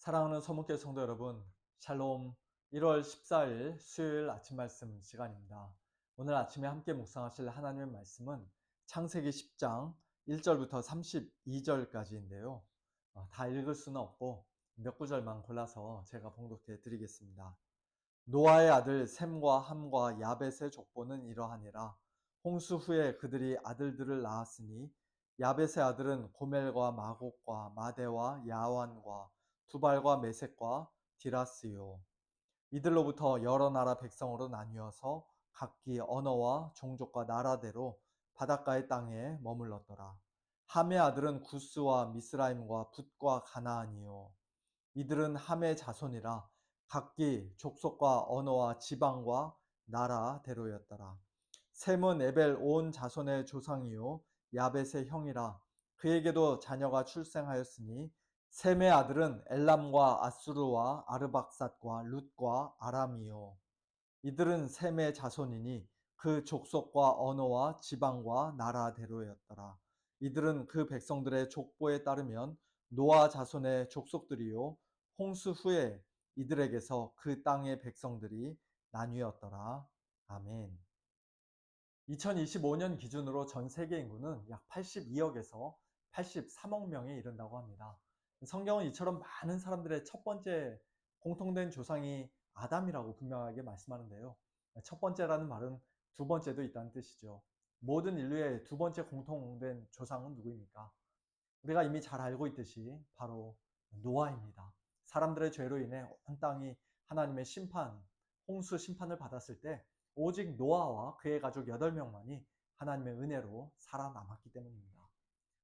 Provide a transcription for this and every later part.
사랑하는 서문교회 성도 여러분, 샬롬. 1월 14일 수요일 아침 말씀 시간입니다. 오늘 아침에 함께 묵상하실 하나님의 말씀은 창세기 10장 1절부터 32절까지인데요. 다 읽을 수는 없고 몇 구절만 골라서 제가 봉독해 드리겠습니다. 노아의 아들 셈과 함과 야벳의 족보는 이러하니라. 홍수 후에 그들이 아들들을 낳았으니 야벳의 아들은 고멜과 마곡과 마대와 야완과 두발과 메섹과 디라스요. 이들로부터 여러 나라 백성으로 나뉘어서 각기 언어와 종족과 나라대로 바닷가의 땅에 머물렀더라. 함의 아들은 구스와 미스라임과 붓과 가나안이요. 이들은 함의 자손이라 각기 족속과 언어와 지방과 나라대로였더라. 셈은 에벨 온 자손의 조상이요 야벳의 형이라. 그에게도 자녀가 출생하였으니 셈의 아들은 엘람과 아수르와 아르박삿과 룻과 아람이요. 이들은 셈의 자손이니 그 족속과 언어와 지방과 나라대로였더라. 이들은 그 백성들의 족보에 따르면 노아 자손의 족속들이요 홍수 후에 이들에게서 그 땅의 백성들이 나뉘었더라. 아멘. 2025년 기준으로 전 세계 인구는 약 82억에서 83억 명에 이른다고 합니다. 성경은 이처럼 많은 사람들의 첫 번째 공통된 조상이 아담이라고 분명하게 말씀하는데요. 첫 번째라는 말은 두 번째도 있다는 뜻이죠. 모든 인류의 두 번째 공통된 조상은 누구입니까? 우리가 이미 잘 알고 있듯이 바로 노아입니다. 사람들의 죄로 인해 온 땅이 하나님의 심판, 홍수 심판을 받았을 때 오직 노아와 그의 가족 8명만이 하나님의 은혜로 살아남았기 때문입니다.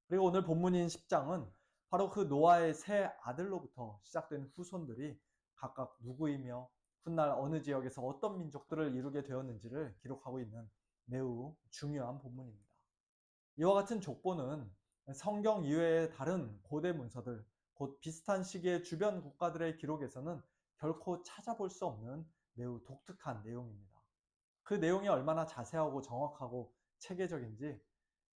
그리고 오늘 본문인 10장은 바로 그 노아의 세 아들로부터 시작된 후손들이 각각 누구이며 훗날 어느 지역에서 어떤 민족들을 이루게 되었는지를 기록하고 있는 매우 중요한 본문입니다. 이와 같은 족보는 성경 이외의 다른 고대 문서들, 곧 비슷한 시기의 주변 국가들의 기록에서는 결코 찾아볼 수 없는 매우 독특한 내용입니다. 그 내용이 얼마나 자세하고 정확하고 체계적인지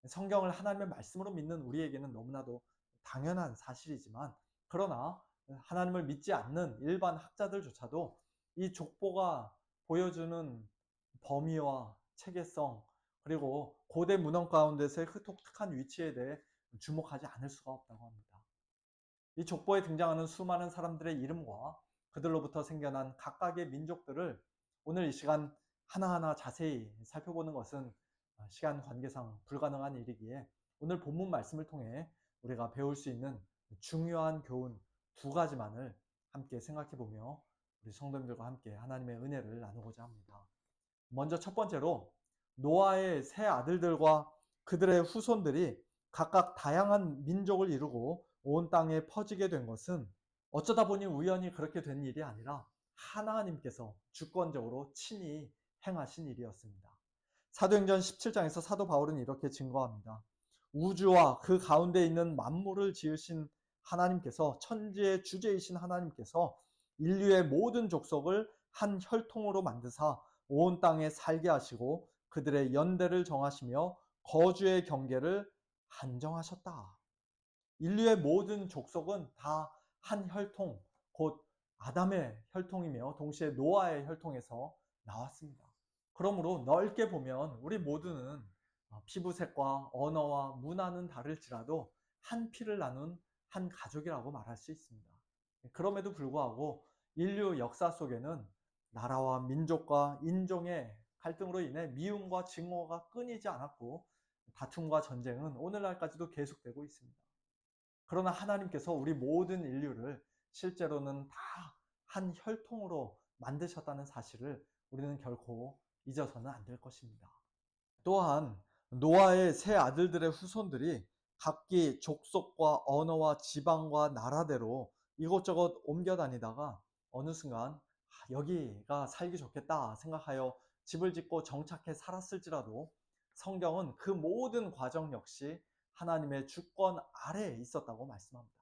성경을 하나님의 말씀으로 믿는 우리에게는 너무나도 당연한 사실이지만, 그러나 하나님을 믿지 않는 일반 학자들조차도 이 족보가 보여주는 범위와 체계성, 그리고 고대 문헌 가운데서의 그 독특한 위치에 대해 주목하지 않을 수가 없다고 합니다. 이 족보에 등장하는 수많은 사람들의 이름과 그들로부터 생겨난 각각의 민족들을 오늘 이 시간 하나하나 자세히 살펴보는 것은 시간 관계상 불가능한 일이기에 오늘 본문 말씀을 통해 우리가 배울 수 있는 중요한 교훈 두 가지만을 함께 생각해보며 우리 성도님들과 함께 하나님의 은혜를 나누고자 합니다. 먼저 첫 번째로, 노아의 세 아들들과 그들의 후손들이 각각 다양한 민족을 이루고 온 땅에 퍼지게 된 것은 어쩌다 보니 우연히 그렇게 된 일이 아니라 하나님께서 주권적으로 친히 행하신 일이었습니다. 사도행전 17장에서 사도 바울은 이렇게 증거합니다. 우주와 그 가운데 있는 만물을 지으신 하나님께서, 천지의 주제이신 하나님께서 인류의 모든 족속을 한 혈통으로 만드사 온 땅에 살게 하시고 그들의 연대를 정하시며 거주의 경계를 한정하셨다. 인류의 모든 족속은 다 한 혈통, 곧 아담의 혈통이며 동시에 노아의 혈통에서 나왔습니다. 그러므로 넓게 보면 우리 모두는 피부색과 언어와 문화는 다를지라도 한 피를 나눈 한 가족이라고 말할 수 있습니다. 그럼에도 불구하고 인류 역사 속에는 나라와 민족과 인종의 갈등으로 인해 미움과 증오가 끊이지 않았고 다툼과 전쟁은 오늘날까지도 계속되고 있습니다. 그러나 하나님께서 우리 모든 인류를 실제로는 다 한 혈통으로 만드셨다는 사실을 우리는 결코 잊어서는 안 될 것입니다. 또한 노아의 세 아들들의 후손들이 각기 족속과 언어와 지방과 나라대로 이곳저곳 옮겨 다니다가 어느 순간 여기가 살기 좋겠다 생각하여 집을 짓고 정착해 살았을지라도 성경은 그 모든 과정 역시 하나님의 주권 아래에 있었다고 말씀합니다.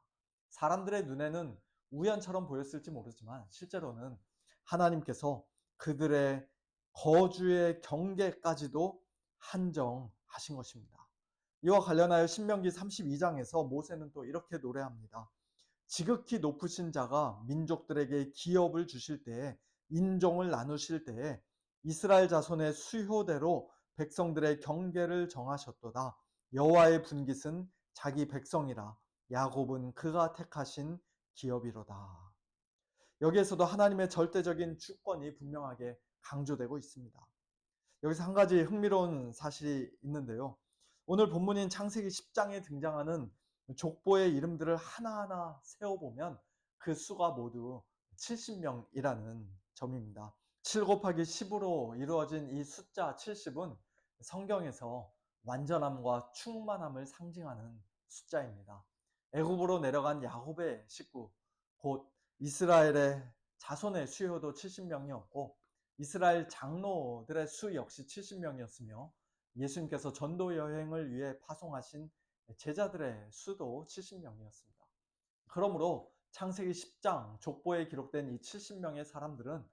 사람들의 눈에는 우연처럼 보였을지 모르지만 실제로는 하나님께서 그들의 거주의 경계까지도 한정하신 것입니다. 이와 관련하여 신명기 32장에서 모세는 또 이렇게 노래합니다. 지극히 높으신 자가 민족들에게 기업을 주실 때에, 인종을 나누실 때에 이스라엘 자손의 수효대로 백성들의 경계를 정하셨도다. 여호와의 분깃은 자기 백성이라. 야곱은 그가 택하신 기업이로다. 여기에서도 하나님의 절대적인 주권이 분명하게 강조되고 있습니다. 여기서 한 가지 흥미로운 사실이 있는데요. 오늘 본문인 창세기 10장에 등장하는 족보의 이름들을 하나하나 세어보면 그 수가 모두 70명이라는 점입니다. 7 곱하기 10으로 이루어진 이 숫자 70은 성경에서 완전함과 충만함을 상징하는 숫자입니다. 애굽으로 내려간 야곱의 식구, 곧 이스라엘의 자손의 수요도 70명이었고 이스라엘 장로들의 수 역시 70명이었으며 예수님께서 전도 여행을 위해 파송하신 제자들의 수도 70명이었습니다. 그러므로 창세기 10장 족보에 기록된 이 70명의 사람들은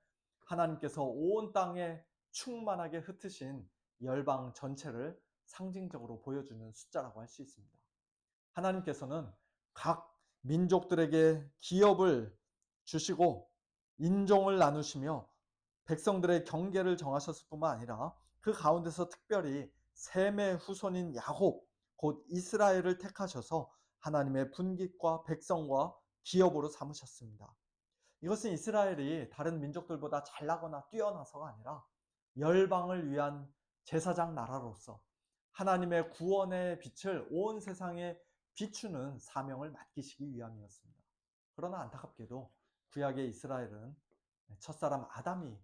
하나님께서 온 땅에 충만하게 흩으신 열방 전체를 상징적으로 보여주는 숫자라고 할 수 있습니다. 하나님께서는 각 민족들에게 기업을 주시고 인종을 나누시며 백성들의 경계를 정하셨을 뿐만 아니라 그 가운데서 특별히 셈의 후손인 야곱, 곧 이스라엘을 택하셔서 하나님의 분깃과 백성과 기업으로 삼으셨습니다. 이것은 이스라엘이 다른 민족들보다 잘나거나 뛰어나서가 아니라 열방을 위한 제사장 나라로서 하나님의 구원의 빛을 온 세상에 비추는 사명을 맡기시기 위함이었습니다. 그러나 안타깝게도 구약의 이스라엘은 첫사람 아담이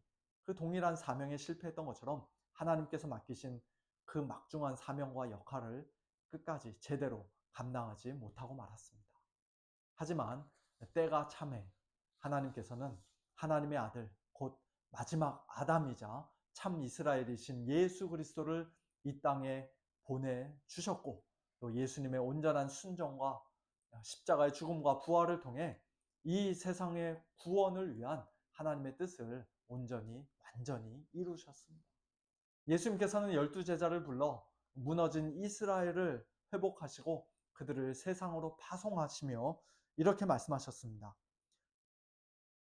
그 동일한 사명에 실패했던 것처럼 하나님께서 맡기신 그 막중한 사명과 역할을 끝까지 제대로 감당하지 못하고 말았습니다. 하지만 때가 참해 하나님께서는 하나님의 아들, 곧 마지막 아담이자 참 이스라엘이신 예수 그리스도를 이 땅에 보내주셨고, 또 예수님의 온전한 순종과 십자가의 죽음과 부활을 통해 이 세상의 구원을 위한 하나님의 뜻을 온전히 완전히 이루셨습니다. 예수님께서는 12제자를 불러 무너진 이스라엘을 회복하시고 그들을 세상으로 파송하시며 이렇게 말씀하셨습니다.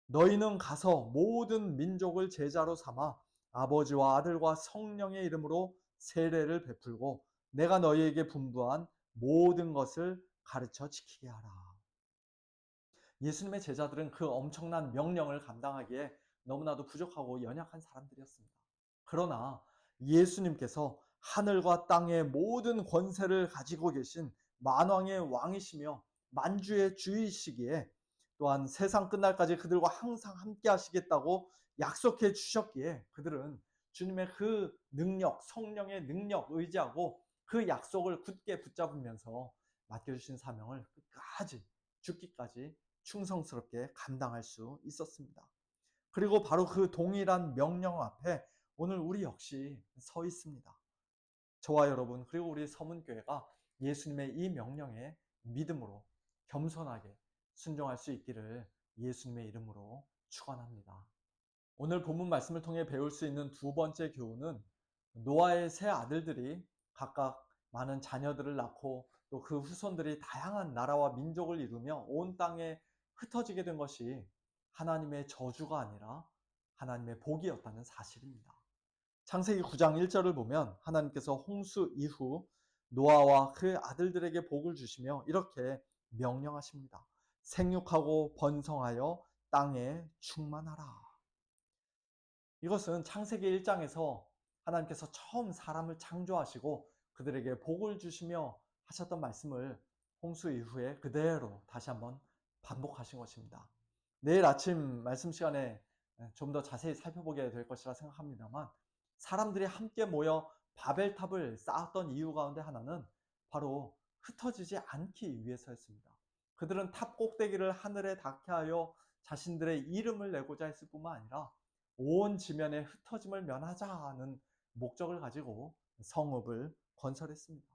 너희는 가서 모든 민족을 제자로 삼아 아버지와 아들과 성령의 이름으로 세례를 베풀고 내가 너희에게 분부한 모든 것을 가르쳐 지키게 하라. 예수님의 제자들은 그 엄청난 명령을 감당하기에 너무나도 부족하고 연약한 사람들이었습니다. 그러나 예수님께서 하늘과 땅의 모든 권세를 가지고 계신 만왕의 왕이시며 만주의 주이시기에, 또한 세상 끝날까지 그들과 항상 함께 하시겠다고 약속해 주셨기에 그들은 주님의 그 능력, 성령의 능력 의지하고 그 약속을 굳게 붙잡으면서 맡겨주신 사명을 끝까지, 죽기까지 충성스럽게 감당할 수 있었습니다. 그리고 바로 그 동일한 명령 앞에 오늘 우리 역시 서 있습니다. 저와 여러분, 그리고 우리 서문교회가 예수님의 이 명령에 믿음으로 겸손하게 순종할 수 있기를 예수님의 이름으로 축원합니다. 오늘 본문 말씀을 통해 배울 수 있는 두 번째 교훈은 노아의 세 아들들이 각각 많은 자녀들을 낳고 또 그 후손들이 다양한 나라와 민족을 이루며 온 땅에 흩어지게 된 것이 하나님의 저주가 아니라 하나님의 복이었다는 사실입니다. 창세기 9장 1절을 보면 하나님께서 홍수 이후 노아와 그 아들들에게 복을 주시며 이렇게 명령하십니다. 생육하고 번성하여 땅에 충만하라. 이것은 창세기 1장에서 하나님께서 처음 사람을 창조하시고 그들에게 복을 주시며 하셨던 말씀을 홍수 이후에 그대로 다시 한번 반복하신 것입니다. 내일 아침 말씀 시간에 좀 더 자세히 살펴보게 될 것이라 생각합니다만, 사람들이 함께 모여 바벨탑을 쌓았던 이유 가운데 하나는 바로 흩어지지 않기 위해서였습니다. 그들은 탑 꼭대기를 하늘에 닿게 하여 자신들의 이름을 내고자 했을 뿐만 아니라 온 지면에 흩어짐을 면하자는 목적을 가지고 성읍을 건설했습니다.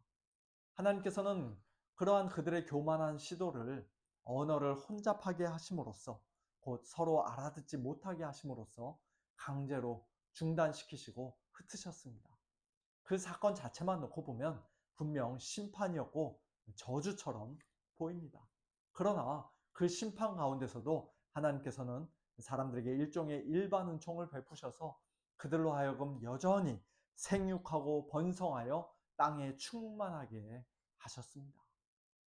하나님께서는 그러한 그들의 교만한 시도를 언어를 혼잡하게 하심으로써, 곧 서로 알아듣지 못하게 하심으로써 강제로 중단시키시고 흩으셨습니다. 그 사건 자체만 놓고 보면 분명 심판이었고 저주처럼 보입니다. 그러나 그 심판 가운데서도 하나님께서는 사람들에게 일종의 일반 은총을 베푸셔서 그들로 하여금 여전히 생육하고 번성하여 땅에 충만하게 하셨습니다.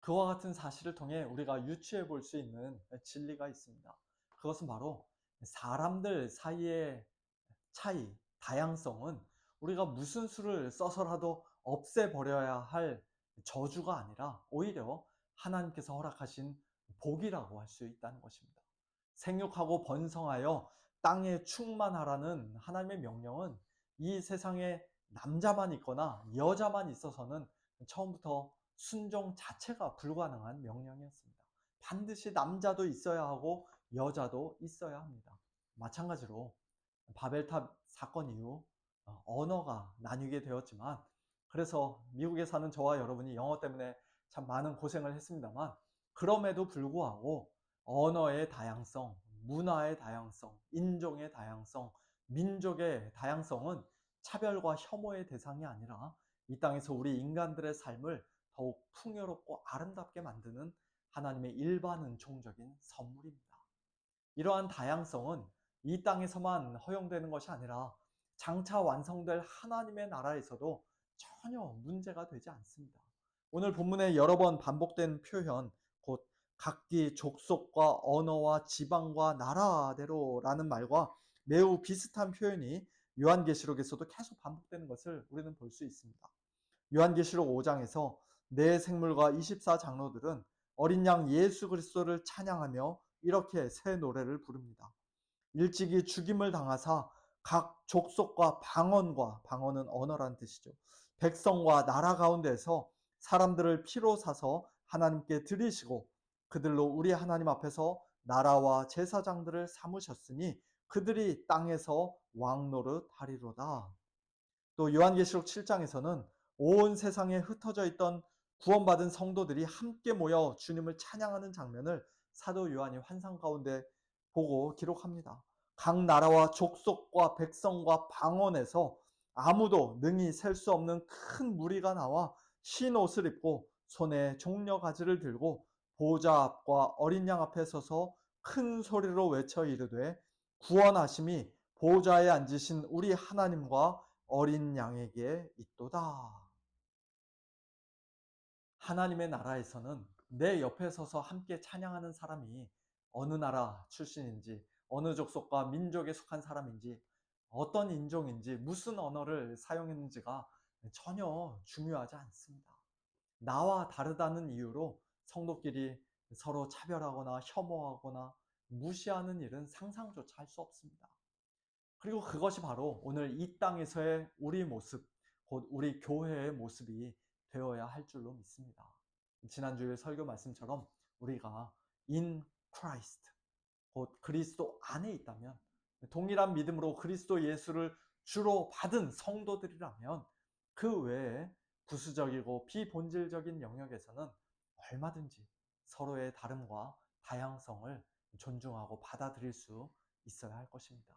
그와 같은 사실을 통해 우리가 유추해 볼 수 있는 진리가 있습니다. 그것은 바로 사람들 사이의 차이, 다양성은 우리가 무슨 수를 써서라도 없애버려야 할 저주가 아니라 오히려 하나님께서 허락하신 복이라고 할 수 있다는 것입니다. 생육하고 번성하여 땅에 충만하라는 하나님의 명령은 이 세상에 남자만 있거나 여자만 있어서는 처음부터 순종 자체가 불가능한 명령이었습니다. 반드시 남자도 있어야 하고 여자도 있어야 합니다. 마찬가지로 바벨탑 사건 이후 언어가 나뉘게 되었지만, 그래서 미국에 사는 저와 여러분이 영어 때문에 참 많은 고생을 했습니다만, 그럼에도 불구하고 언어의 다양성, 문화의 다양성, 인종의 다양성, 민족의 다양성은 차별과 혐오의 대상이 아니라 이 땅에서 우리 인간들의 삶을 더욱 풍요롭고 아름답게 만드는 하나님의 일반 은총적인 선물입니다. 이러한 다양성은 이 땅에서만 허용되는 것이 아니라 장차 완성될 하나님의 나라에서도 전혀 문제가 되지 않습니다. 오늘 본문에 여러 번 반복된 표현, 곧 각기 족속과 언어와 지방과 나라대로라는 말과 매우 비슷한 표현이 요한계시록에서도 계속 반복되는 것을 우리는 볼 수 있습니다. 요한계시록 5장에서 네 생물과 24장로들은 어린 양 예수 그리스도를 찬양하며 이렇게 새 노래를 부릅니다. 일찍이 죽임을 당하사 각 족속과 방언과, 방언은 언어란 뜻이죠, 백성과 나라 가운데서 사람들을 피로 사서 하나님께 드리시고 그들로 우리 하나님 앞에서 나라와 제사장들을 삼으셨으니 그들이 땅에서 왕노릇 하리로다. 또 요한계시록 7장에서는 온 세상에 흩어져 있던 구원받은 성도들이 함께 모여 주님을 찬양하는 장면을 사도 요한이 환상 가운데 보고 기록합니다. 각 나라와 족속과 백성과 방언에서 아무도 능히 셀 수 없는 큰 무리가 나와 흰 옷을 입고 손에 종려 가지를 들고 보좌 앞과 어린 양 앞에 서서 큰 소리로 외쳐 이르되 구원하심이 보좌에 앉으신 우리 하나님과 어린 양에게 있도다. 하나님의 나라에서는 내 옆에 서서 함께 찬양하는 사람이 어느 나라 출신인지, 어느 족속과 민족에 속한 사람인지, 어떤 인종인지, 무슨 언어를 사용했는지가 전혀 중요하지 않습니다. 나와 다르다는 이유로 성도끼리 서로 차별하거나 혐오하거나 무시하는 일은 상상조차 할 수 없습니다. 그리고 그것이 바로 오늘 이 땅에서의 우리 모습, 곧 우리 교회의 모습이 되어야 할 줄로 믿습니다. 지난주에 설교 말씀처럼 우리가 in Christ, 곧 그리스도 안에 있다면, 동일한 믿음으로 그리스도 예수를 주로 받은 성도들이라면 그 외에 부수적이고 비본질적인 영역에서는 얼마든지 서로의 다름과 다양성을 존중하고 받아들일 수 있어야 할 것입니다.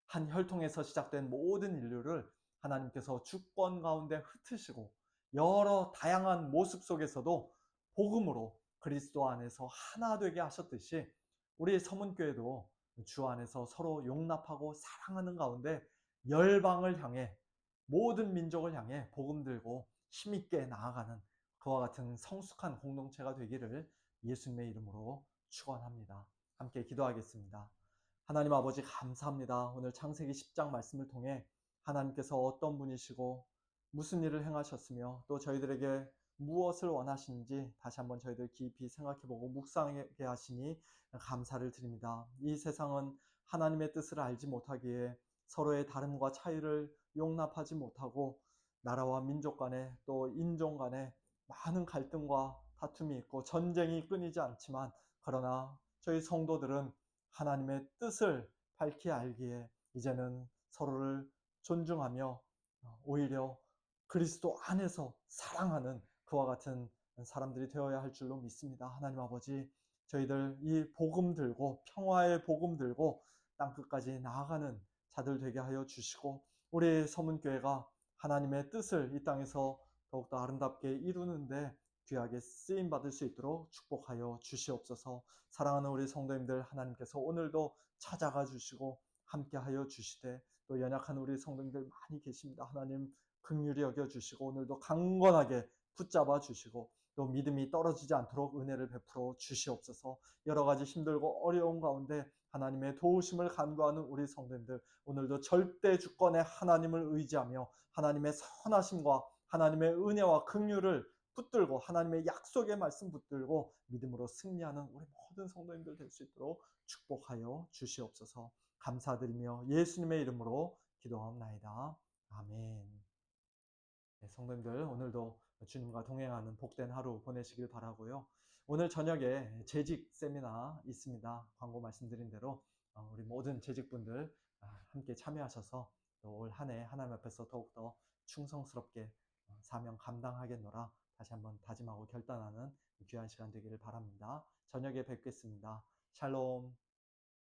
한 혈통에서 시작된 모든 인류를 하나님께서 주권 가운데 흩으시고 여러 다양한 모습 속에서도 복음으로 그리스도 안에서 하나 되게 하셨듯이 우리 서문교회도 주 안에서 서로 용납하고 사랑하는 가운데 열방을 향해, 모든 민족을 향해 복음 들고 힘있게 나아가는 그와 같은 성숙한 공동체가 되기를 예수님의 이름으로 축원합니다. 함께 기도하겠습니다. 하나님 아버지 감사합니다. 오늘 창세기 10장 말씀을 통해 하나님께서 어떤 분이시고 무슨 일을 행하셨으며 또 저희들에게 무엇을 원하시는지 다시 한번 저희들 깊이 생각해보고 묵상하게 하시니 감사를 드립니다. 이 세상은 하나님의 뜻을 알지 못하기에 서로의 다름과 차이를 용납하지 못하고 나라와 민족 간에 또 인종 간에 많은 갈등과 다툼이 있고 전쟁이 끊이지 않지만, 그러나 저희 성도들은 하나님의 뜻을 밝히 알기에 이제는 서로를 존중하며 오히려 그리스도 안에서 사랑하는 그와 같은 사람들이 되어야 할 줄로 믿습니다. 하나님 아버지, 저희들 이 복음 들고, 평화의 복음 들고 땅끝까지 나아가는 자들 되게 하여 주시고, 우리 서문교회가 하나님의 뜻을 이 땅에서 더욱더 아름답게 이루는데 귀하게 쓰임 받을 수 있도록 축복하여 주시옵소서. 사랑하는 우리 성도님들, 하나님께서 오늘도 찾아가 주시고 함께하여 주시되, 또 연약한 우리 성도님들 많이 계십니다. 하나님 긍휼히 여겨 주시고 오늘도 강건하게 붙잡아 주시고, 또 믿음이 떨어지지 않도록 은혜를 베풀어 주시옵소서. 여러 가지 힘들고 어려운 가운데 하나님의 도우심을 간구하는 우리 성도님들, 오늘도 절대 주권의 하나님을 의지하며 하나님의 선하심과 하나님의 은혜와 긍휼을 붙들고 하나님의 약속의 말씀 붙들고 믿음으로 승리하는 우리 모든 성도님들 될 수 있도록 축복하여 주시옵소서. 감사드리며 예수님의 이름으로 기도하옵나이다. 아멘. 네, 성도님들 오늘도 주님과 동행하는 복된 하루 보내시길 바라고요. 오늘 저녁에 재직 세미나 있습니다. 광고 말씀드린 대로 우리 모든 재직분들 함께 참여하셔서 또 올 한 해 하나님 앞에서 더욱더 충성스럽게 사명 감당하겠노라 다시 한번 다짐하고 결단하는 귀한 시간 되기를 바랍니다. 저녁에 뵙겠습니다. 샬롬.